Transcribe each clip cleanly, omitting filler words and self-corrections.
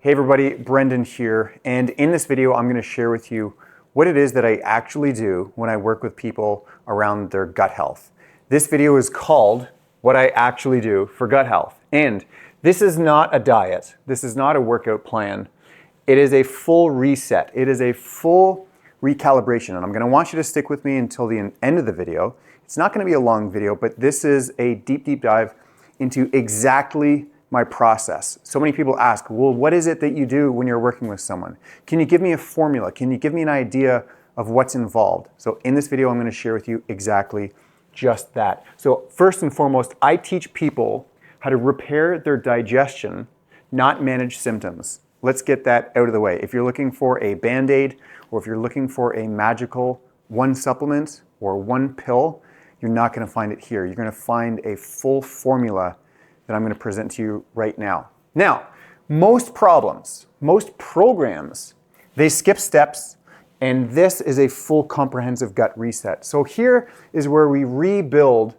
Hey everybody, Brendan here, and in this video I'm going to share with you what it is that I actually do when I work with people around their gut health. This video is called What I Actually Do for Gut Health, and this is not a diet, this is not a workout plan, it is a full reset, it is a full recalibration, and I'm going to want you to stick with me until the end of the video. It's not going to be a long video, but this is a deep dive into exactly my process. So many people ask, well, what is it that you do when you're working with someone? Can you give me a formula? Can you give me an idea of what's involved? So in this video, I'm going to share with you exactly just that. So first and foremost, I teach people how to repair their digestion, not manage symptoms. Let's get that out of the way. If you're looking for a Band-Aid, or if you're looking for a magical one supplement or one pill, you're not going to find it here. You're going to find a full formula that I'm going to present to you right now. Now, most problems, most programs, they skip steps, and this is a full comprehensive gut reset. So here is where we rebuild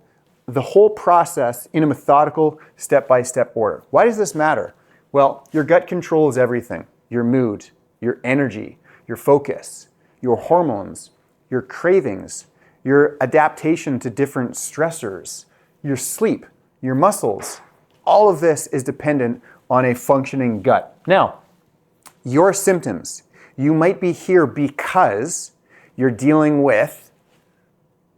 the whole process in a methodical, step-by-step order. Why does this matter? Well, your gut controls everything. Your mood, your energy, your focus, your hormones, your cravings, your adaptation to different stressors, your sleep, your muscles. All of this is dependent on a functioning gut. Now, your symptoms, you might be here because you're dealing with,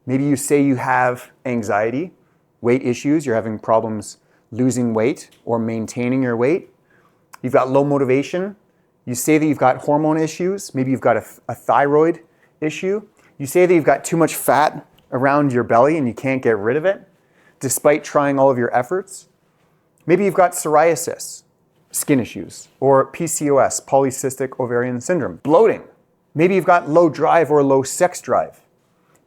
maybe you say you have anxiety, weight issues, you're having problems losing weight or maintaining your weight. You've got low motivation. You say that you've got hormone issues. Maybe you've got a thyroid issue. You say that you've got too much fat around your belly and you can't get rid of it, despite trying all of your efforts. Maybe you've got psoriasis, skin issues, or PCOS, polycystic ovarian syndrome, bloating. Maybe you've got low drive or low sex drive.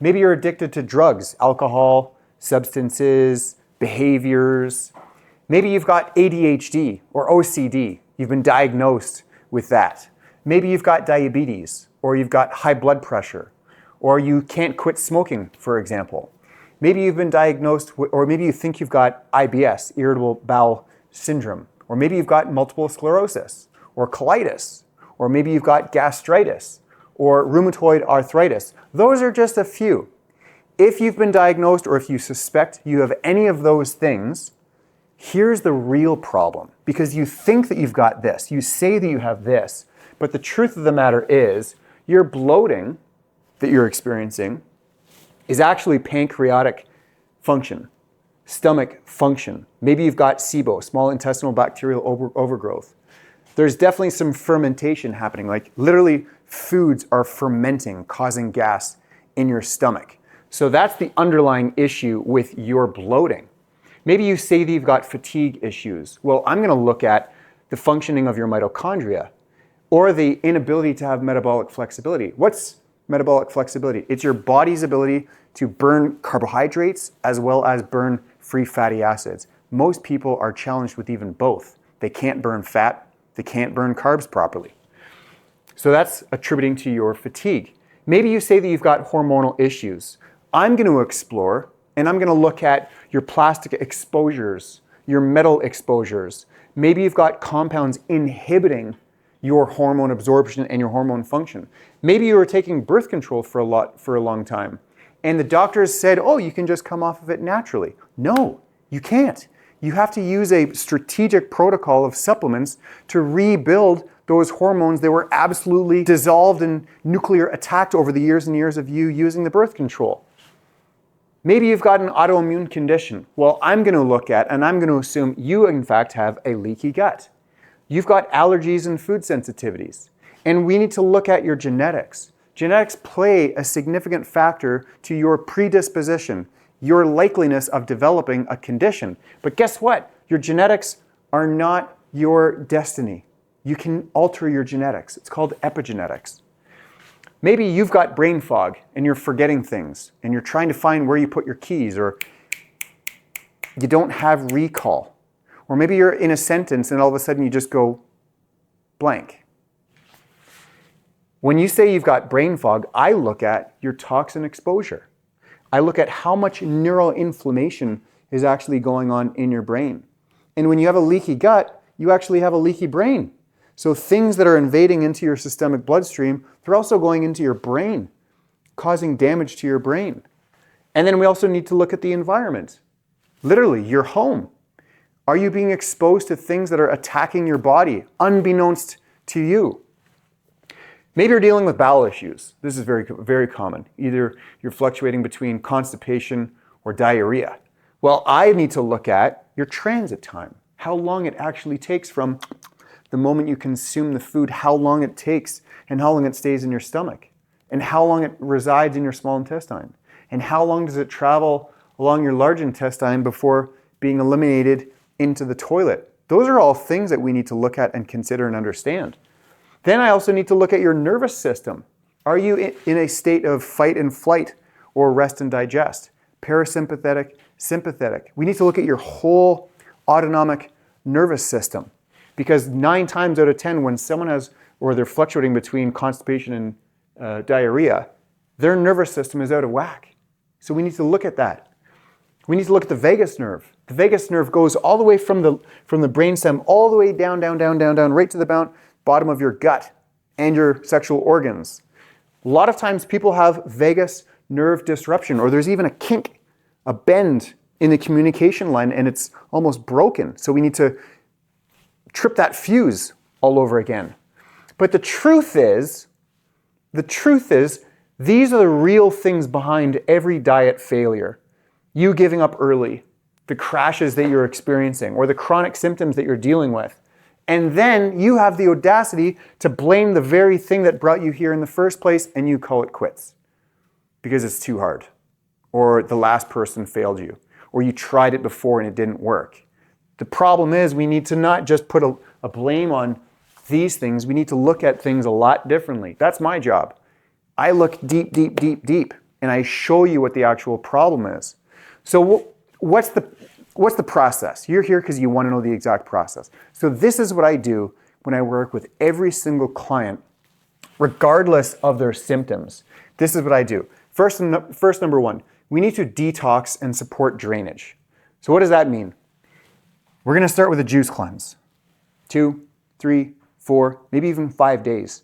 Maybe you're addicted to drugs, alcohol, substances, behaviors. Maybe you've got ADHD or OCD. You've been diagnosed with that. Maybe you've got diabetes, or you've got high blood pressure, or you can't quit smoking, for example. Maybe you've been diagnosed with, or maybe you think you've got IBS, irritable bowel syndrome, or maybe you've got multiple sclerosis, or colitis, or maybe you've got gastritis, or rheumatoid arthritis. Those are just a few. If you've been diagnosed, or if you suspect you have any of those things, here's the real problem. Because you think that you've got this, you say that you have this, but the truth of the matter is, your bloating that you're experiencing is actually pancreatic function, stomach function. Maybe you've got SIBO, small intestinal bacterial overgrowth. There's definitely some fermentation happening, like literally foods are fermenting, causing gas in your stomach. So that's the underlying issue with your bloating. Maybe you say that you've got fatigue issues. Well, I'm going to look at the functioning of your mitochondria or the inability to have metabolic flexibility. What's metabolic flexibility? It's your body's ability to burn carbohydrates as well as burn free fatty acids. Most people are challenged with even both. They can't burn fat, they can't burn carbs properly. So that's attributing to your fatigue. Maybe you say that you've got hormonal issues. I'm going to explore and I'm going to look at your plastic exposures, your metal exposures. Maybe you've got compounds inhibiting your hormone absorption and your hormone function. Maybe you were taking birth control for a long time, and the doctors said, oh, you can just come off of it naturally. No, you can't. You have to use a strategic protocol of supplements to rebuild those hormones that were absolutely dissolved and nuclear attacked over the years and years of you using the birth control. Maybe you've got an autoimmune condition. Well, I'm going to look at, and I'm going to assume you in fact have a leaky gut. You've got allergies and food sensitivities. And we need to look at your genetics. Genetics play a significant factor to your predisposition, your likeliness of developing a condition. But guess what? Your genetics are not your destiny. You can alter your genetics. It's called epigenetics. Maybe you've got brain fog and you're forgetting things and you're trying to find where you put your keys, or you don't have recall. Or maybe you're in a sentence and all of a sudden you just go blank. When you say you've got brain fog, I look at your toxin exposure. I look at how much neural inflammation is actually going on in your brain. And when you have a leaky gut, you actually have a leaky brain. So things that are invading into your systemic bloodstream, they're also going into your brain, causing damage to your brain. And then we also need to look at the environment. Literally, your home. Are you being exposed to things that are attacking your body, unbeknownst to you? Maybe you're dealing with bowel issues. This is very, very common. Either you're fluctuating between constipation or diarrhea. Well, I need to look at your transit time, how long it actually takes from the moment you consume the food, how long it takes and how long it stays in your stomach, and how long it resides in your small intestine, and how long does it travel along your large intestine before being eliminated into the toilet. Those are all things that we need to look at and consider and understand. Then I also need to look at your nervous system. Are you in a state of fight and flight or rest and digest? Parasympathetic, sympathetic. We need to look at your whole autonomic nervous system, because 9 times out of 10 when someone has, or they're fluctuating between constipation and diarrhea, their nervous system is out of whack. So we need to look at that. We need to look at the vagus nerve. The vagus nerve goes all the way from the brainstem all the way down, right to the bottom of your gut and your sexual organs. A lot of times people have vagus nerve disruption, or there's even a kink, a bend in the communication line, and it's almost broken. So we need to trip that fuse all over again. But the truth is, these are the real things behind every diet failure. You giving up early, the crashes that you're experiencing, or the chronic symptoms that you're dealing with. And then you have the audacity to blame the very thing that brought you here in the first place, and you call it quits because it's too hard, or the last person failed you, or you tried it before and it didn't work. The problem is we need to not just put a blame on these things. We need to look at things a lot differently. That's my job. I look deep, and I show you what the actual problem is. So what's the process? You're here because you want to know the exact process. So this is what I do when I work with every single client, regardless of their symptoms. This is what I do. First, number one, we need to detox and support drainage. So what does that mean? We're going to start with a juice cleanse. 2, 3, 4, maybe even 5 days.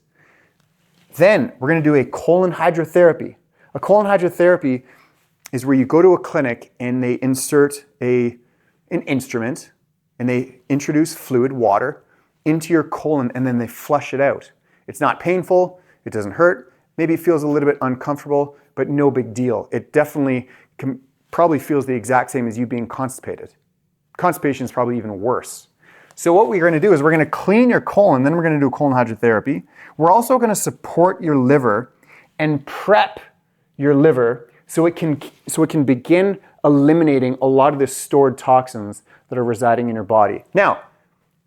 Then we're going to do a colon hydrotherapy. A colon hydrotherapy is where you go to a clinic and they insert an instrument and they introduce fluid, water, into your colon, and then they flush it out. It's not painful, it doesn't hurt, maybe it feels a little bit uncomfortable, but no big deal. It definitely probably feels the exact same as you being constipated. Constipation is probably even worse. So what we're going to do is we're going to clean your colon, then we're going to do colon hydrotherapy. We're also going to support your liver and prep your liver so it can begin eliminating a lot of the stored toxins that are residing in your body. Now,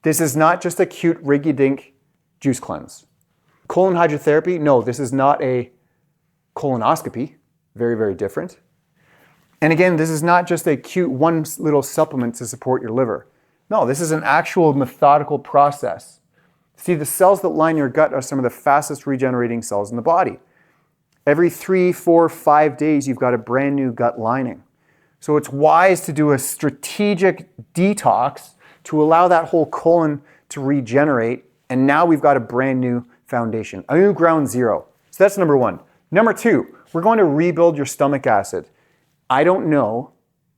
this is not just a cute rinky-dink juice cleanse. Colon hydrotherapy, no, this is not a colonoscopy. Very, very different. And again, this is not just a cute one little supplement to support your liver. No, this is an actual methodical process. See, the cells that line your gut are some of the fastest regenerating cells in the body. Every 3, 4, 5 days, you've got a brand new gut lining. So it's wise to do a strategic detox to allow that whole colon to regenerate. And now we've got a brand new foundation, a new ground zero. So that's number one. Number two, we're going to rebuild your stomach acid. I don't know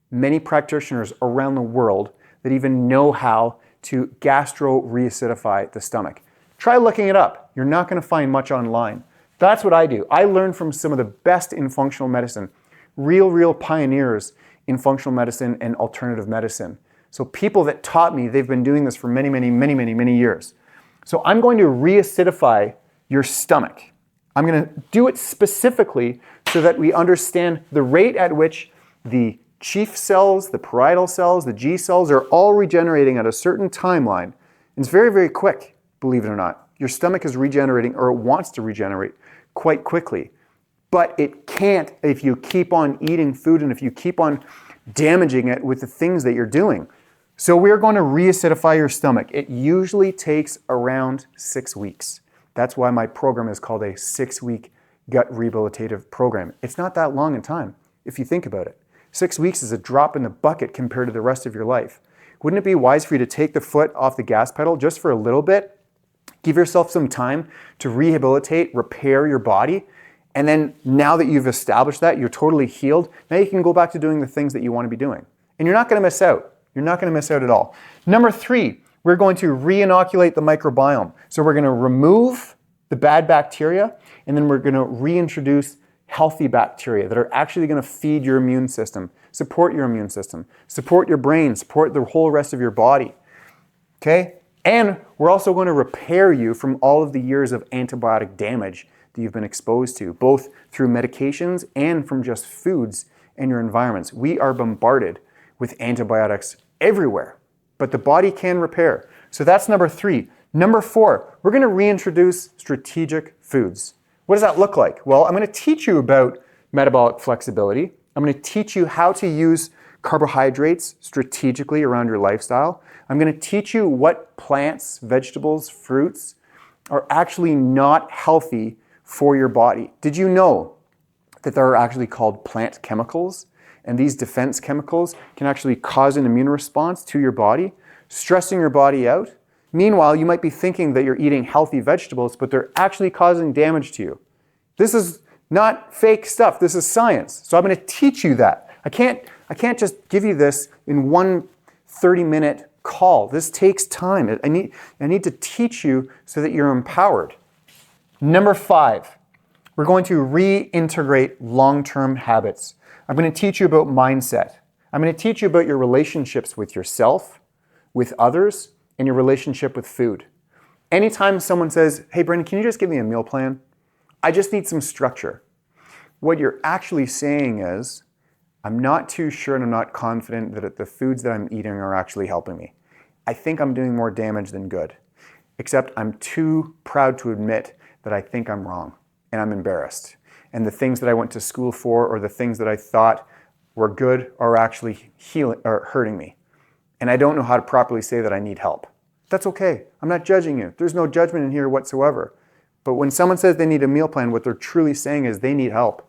many practitioners around the world that even know how to gastro-reacidify the stomach. Try looking it up. You're not going to find much online. That's what I do. I learned from some of the best in functional medicine, real pioneers in functional medicine and alternative medicine. So people that taught me, they've been doing this for many years. So I'm going to reacidify your stomach. I'm going to do it specifically so that we understand the rate at which the chief cells, the parietal cells, the G cells are all regenerating at a certain timeline. And it's very quick, believe it or not. Your stomach is regenerating, or it wants to regenerate quite quickly. But it can't if you keep on eating food and if you keep on damaging it with the things that you're doing. So we're going to reacidify your stomach. It usually takes around 6 weeks. That's why my program is called a 6-week gut rehabilitative program. It's not that long in time, if you think about it. 6 weeks is a drop in the bucket compared to the rest of your life. Wouldn't it be wise for you to take the foot off the gas pedal just for a little bit? Give yourself some time to rehabilitate, repair your body. And then now that you've established that, you're totally healed, now you can go back to doing the things that you want to be doing. And you're not going to miss out. You're not going to miss out at all. Number 3, we're going to re-inoculate the microbiome. So we're going to remove the bad bacteria, and then we're going to reintroduce healthy bacteria that are actually going to feed your immune system, support your immune system, support your brain, support the whole rest of your body. Okay? And we're also going to repair you from all of the years of antibiotic damage that you've been exposed to, both through medications and from just foods and your environments. We are bombarded with antibiotics everywhere, but the body can repair. So that's number 3. Number 4, we're going to reintroduce strategic foods. What does that look like? Well, I'm going to teach you about metabolic flexibility. I'm going to teach you how to use carbohydrates strategically around your lifestyle. I'm going to teach you what plants, vegetables, fruits are actually not healthy for your body. Did you know that there are actually called plant chemicals? And these defense chemicals can actually cause an immune response to your body, stressing your body out. Meanwhile, you might be thinking that you're eating healthy vegetables, but they're actually causing damage to you. This is not fake stuff. This is science. So I'm going to teach you that. I can't just give you this in one 30-minute call. This takes time. I need to teach you so that you're empowered. Number 5, we're going to reintegrate long-term habits. I'm going to teach you about mindset. I'm going to teach you about your relationships with yourself, with others, and your relationship with food. Anytime someone says, hey, Brendan, can you just give me a meal plan? I just need some structure. What you're actually saying is, I'm not too sure and I'm not confident that the foods that I'm eating are actually helping me. I think I'm doing more damage than good, except I'm too proud to admit that I think I'm wrong and I'm embarrassed. And the things that I went to school for or the things that I thought were good are actually hurting me. And I don't know how to properly say that I need help. That's okay. I'm not judging you. There's no judgment in here whatsoever. But when someone says they need a meal plan, what they're truly saying is they need help.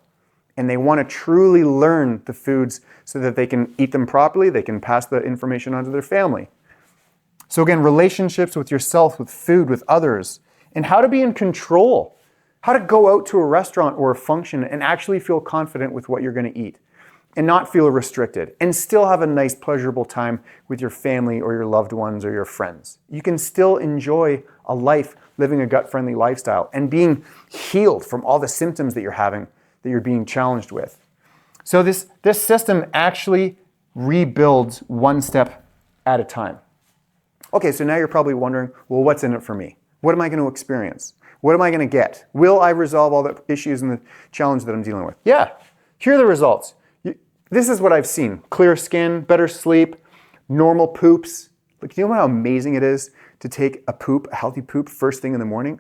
And they want to truly learn the foods so that they can eat them properly, they can pass the information on to their family. So again, relationships with yourself, with food, with others, and how to be in control. How to go out to a restaurant or a function and actually feel confident with what you're going to eat and not feel restricted and still have a nice, pleasurable time with your family or your loved ones or your friends. You can still enjoy a life living a gut-friendly lifestyle and being healed from all the symptoms that you're having, that you're being challenged with. So this system actually rebuilds one step at a time. Okay, so now you're probably wondering, well, what's in it for me? What am I going to experience? What am I going to get? Will I resolve all the issues and the challenge that I'm dealing with? Yeah, here are the results. This is what I've seen. Clear skin, better sleep, normal poops. Like, do you know how amazing it is to take a poop, a healthy poop, first thing in the morning?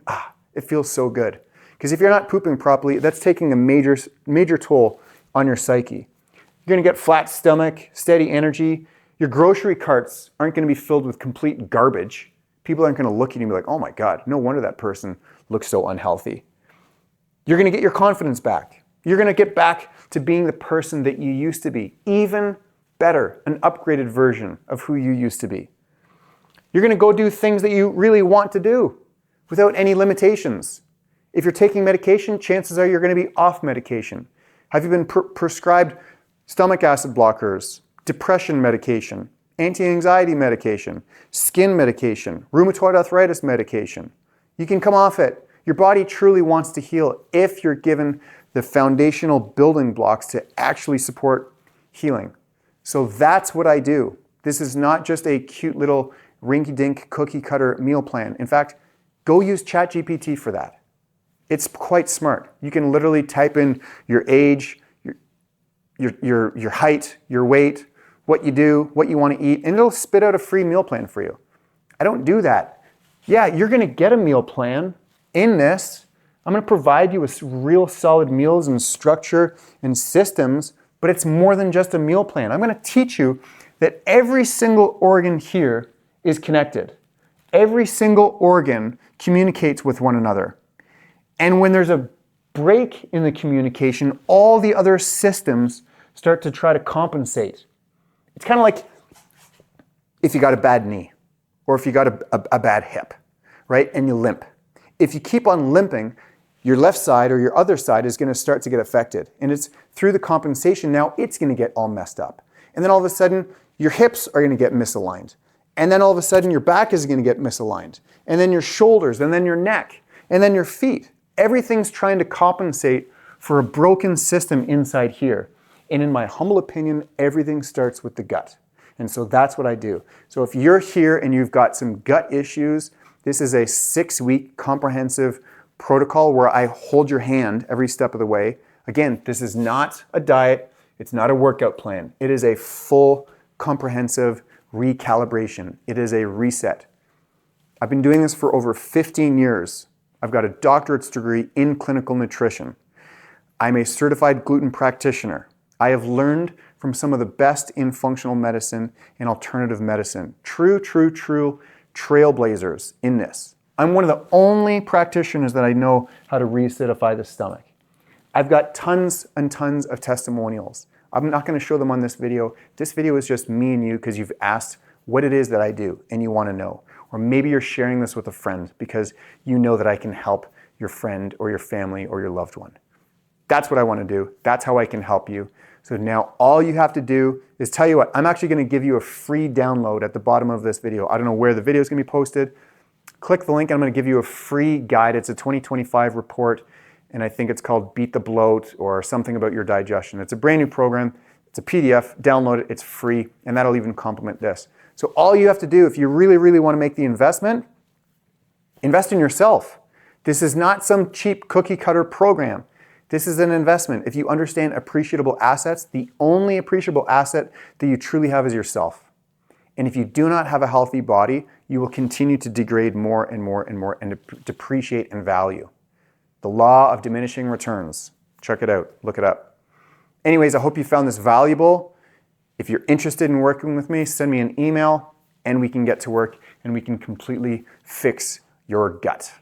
It feels so good. Because if you're not pooping properly, that's taking a major toll on your psyche. You're going to get flat stomach, steady energy. Your grocery carts aren't going to be filled with complete garbage. People aren't going to look at you and be like, oh my God, no wonder that person looks so unhealthy. You're going to get your confidence back. You're going to get back to being the person that you used to be. Even better, an upgraded version of who you used to be. You're going to go do things that you really want to do without any limitations. If you're taking medication, chances are you're going to be off medication. Have you been prescribed stomach acid blockers, depression medication, anti-anxiety medication, skin medication, rheumatoid arthritis medication? You can come off it. Your body truly wants to heal if you're given the foundational building blocks to actually support healing. So that's what I do. This is not just a cute little rinky-dink cookie cutter meal plan. In fact, go use ChatGPT for that. It's quite smart. You can literally type in your age, your height, your weight, what you do, what you want to eat, and it'll spit out a free meal plan for you. I don't do that. Yeah, you're going to get a meal plan in this. I'm going to provide you with real solid meals and structure and systems, but it's more than just a meal plan. I'm going to teach you that every single organ here is connected. Every single organ communicates with one another. And when there's a break in the communication, all the other systems start to try to compensate. It's kind of like if you got a bad knee or if you got a bad hip, right? And you limp. If you keep on limping, your left side or your other side is going to start to get affected. And it's through the compensation, now it's going to get all messed up. And then all of a sudden, your hips are going to get misaligned. And then all of a sudden, your back is going to get misaligned. And then your shoulders, and then your neck, and then your feet. Everything's trying to compensate for a broken system inside here. And in my humble opinion, everything starts with the gut. And so that's what I do. So if you're here and you've got some gut issues, this is a 6-week comprehensive protocol where I hold your hand every step of the way. Again, this is not a diet. It's not a workout plan. It is a full comprehensive recalibration. It is a reset. I've been doing this for over 15 years. I've got a doctorate's degree in clinical nutrition. I'm a certified gluten practitioner. I have learned from some of the best in functional medicine and alternative medicine. True trailblazers in this. I'm one of the only practitioners that I know how to reacidify the stomach. I've got tons and tons of testimonials. I'm not going to show them on this video. This video is just me and you because you've asked what it is that I do and you want to know. Or maybe you're sharing this with a friend because you know that I can help your friend or your family or your loved one. That's what I want to do. That's how I can help you. So now all you have to do is, tell you what, I'm actually going to give you a free download at the bottom of this video. I don't know where the video is going to be posted. Click the link and I'm going to give you a free guide. It's a 2025 report and I think it's called Beat the Bloat or something about your digestion. It's a brand new program. It's a PDF. Download it. It's free and that'll even complement this. So all you have to do if you really want to make the investment, invest in yourself. This is not some cheap cookie cutter program. This is an investment. If you understand appreciable assets, the only appreciable asset that you truly have is yourself. And if you do not have a healthy body, you will continue to degrade more and more and depreciate in value. The law of diminishing returns. Check it out. Look it up. Anyways, I hope you found this valuable. If you're interested in working with me, send me an email and we can get to work and we can completely fix your gut.